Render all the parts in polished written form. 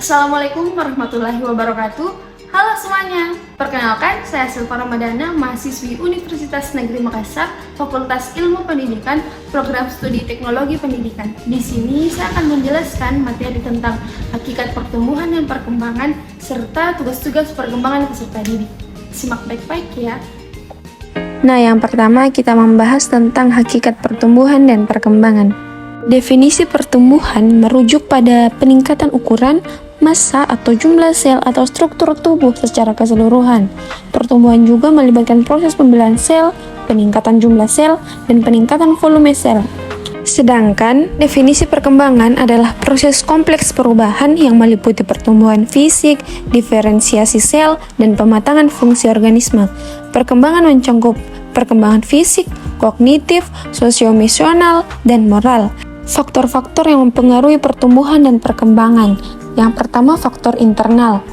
Assalamualaikum warahmatullahi wabarakatuh. Halo semuanya, perkenalkan saya Silva Ramadana, mahasiswi Universitas Negeri Makassar, Fakultas Ilmu Pendidikan, Program Studi Teknologi Pendidikan. Di sini saya akan menjelaskan materi tentang hakikat pertumbuhan dan perkembangan, serta tugas-tugas perkembangan peserta didik. Simak baik-baik ya. Nah, yang pertama kita membahas tentang hakikat pertumbuhan dan perkembangan. Definisi pertumbuhan merujuk pada peningkatan ukuran, massa atau jumlah sel atau struktur tubuh secara keseluruhan. Pertumbuhan juga melibatkan proses pembelahan sel, peningkatan jumlah sel, dan peningkatan volume sel. Sedangkan definisi perkembangan adalah proses kompleks perubahan yang meliputi pertumbuhan fisik, diferensiasi sel, dan pematangan fungsi organisme. Perkembangan mencakup perkembangan fisik, kognitif, sosio-emosional, dan moral. Faktor-faktor yang mempengaruhi pertumbuhan dan perkembangan. Yang pertama, faktor internal.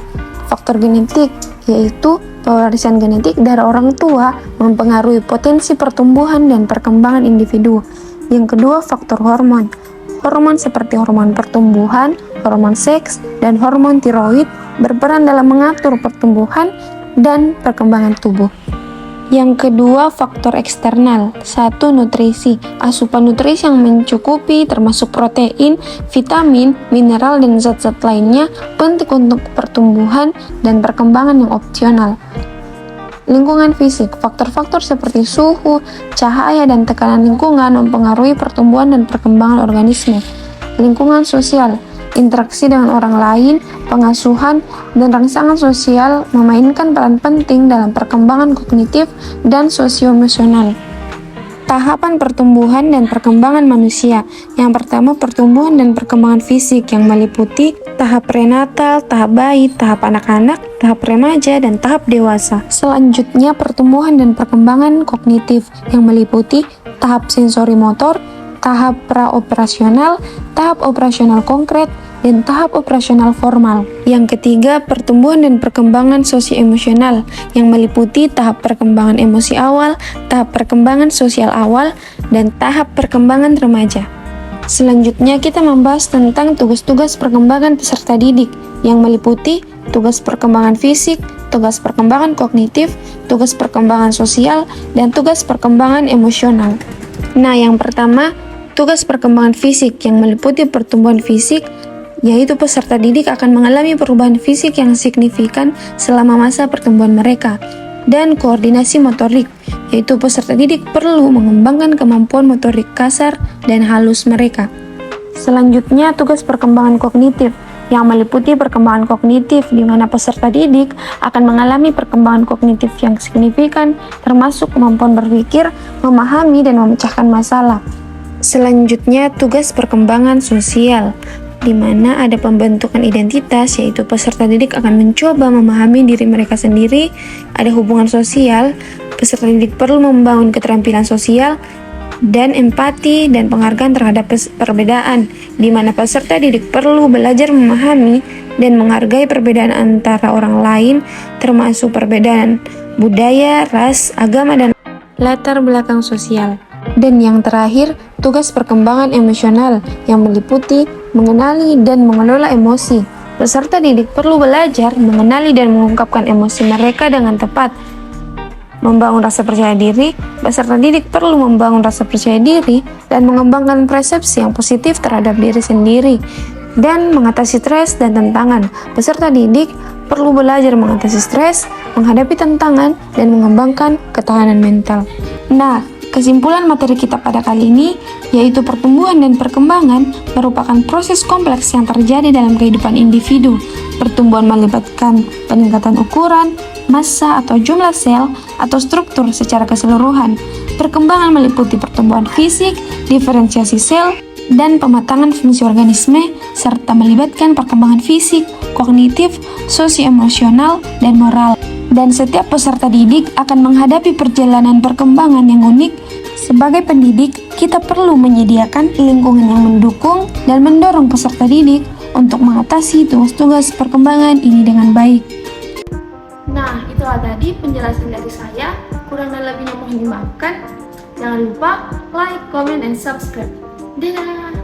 Faktor genetik, yaitu pewarisan genetik dari orang tua mempengaruhi potensi pertumbuhan dan perkembangan individu. Yang kedua, faktor hormon. Hormon seperti hormon pertumbuhan, hormon seks, dan hormon tiroid berperan dalam mengatur pertumbuhan dan perkembangan tubuh. Yang kedua, faktor eksternal. 1. Nutrisi. Asupan nutrisi yang mencukupi termasuk protein, vitamin, mineral, dan zat-zat lainnya penting untuk pertumbuhan dan perkembangan yang optimal. Lingkungan fisik. Faktor-faktor seperti suhu, cahaya, dan tekanan lingkungan mempengaruhi pertumbuhan dan perkembangan organisme. Lingkungan sosial. Interaksi dengan orang lain, pengasuhan, dan rangsangan sosial memainkan peran penting dalam perkembangan kognitif dan sosio-emosional. Tahapan pertumbuhan dan perkembangan manusia. Yang pertama, pertumbuhan dan perkembangan fisik yang meliputi tahap prenatal, tahap bayi, tahap anak-anak, tahap remaja, dan tahap dewasa. Selanjutnya, pertumbuhan dan perkembangan kognitif yang meliputi tahap sensori motor, tahap praoperasional, tahap operasional konkret, dan tahap operasional formal. Yang ketiga, pertumbuhan dan perkembangan sosio-emosional yang meliputi tahap perkembangan emosi awal, tahap perkembangan sosial awal, dan tahap perkembangan remaja. Selanjutnya kita membahas tentang tugas-tugas perkembangan peserta didik yang meliputi tugas perkembangan fisik, tugas perkembangan kognitif, tugas perkembangan sosial, dan tugas perkembangan emosional. Nah, yang pertama, tugas perkembangan fisik yang meliputi pertumbuhan fisik, yaitu peserta didik akan mengalami perubahan fisik yang signifikan selama masa pertumbuhan mereka, dan koordinasi motorik, yaitu peserta didik perlu mengembangkan kemampuan motorik kasar dan halus mereka. Selanjutnya, tugas perkembangan kognitif yang meliputi perkembangan kognitif di mana peserta didik akan mengalami perkembangan kognitif yang signifikan, termasuk kemampuan berpikir, memahami, dan memecahkan masalah. Selanjutnya, tugas perkembangan sosial, di mana ada pembentukan identitas, yaitu peserta didik akan mencoba memahami diri mereka sendiri, ada hubungan sosial, peserta didik perlu membangun keterampilan sosial, dan empati dan penghargaan terhadap perbedaan, di mana peserta didik perlu belajar memahami dan menghargai perbedaan antara orang lain, termasuk perbedaan budaya, ras, agama, dan latar belakang sosial. Dan yang terakhir, tugas perkembangan emosional yang meliputi mengenali dan mengelola emosi. Peserta didik perlu belajar mengenali dan mengungkapkan emosi mereka dengan tepat. Membangun rasa percaya diri, peserta didik perlu membangun rasa percaya diri dan mengembangkan persepsi yang positif terhadap diri sendiri dan mengatasi stres dan tantangan. Peserta didik perlu belajar mengatasi stres, menghadapi tantangan, dan mengembangkan ketahanan mental. Nah, kesimpulan materi kita pada kali ini yaitu pertumbuhan dan perkembangan merupakan proses kompleks yang terjadi dalam kehidupan individu. Pertumbuhan melibatkan peningkatan ukuran, massa atau jumlah sel atau struktur secara keseluruhan. Perkembangan meliputi pertumbuhan fisik, diferensiasi sel, dan pematangan fungsi organisme, serta melibatkan perkembangan fisik, kognitif, sosio-emosional, dan moral. Dan setiap peserta didik akan menghadapi perjalanan perkembangan yang unik. Sebagai pendidik, kita perlu menyediakan lingkungan yang mendukung dan mendorong peserta didik untuk mengatasi tugas-tugas perkembangan ini dengan baik. Nah, itulah tadi penjelasan dari saya. Kurang dan lebihnya mohon dimaafkan. Jangan lupa like, comment, and subscribe. Dadah!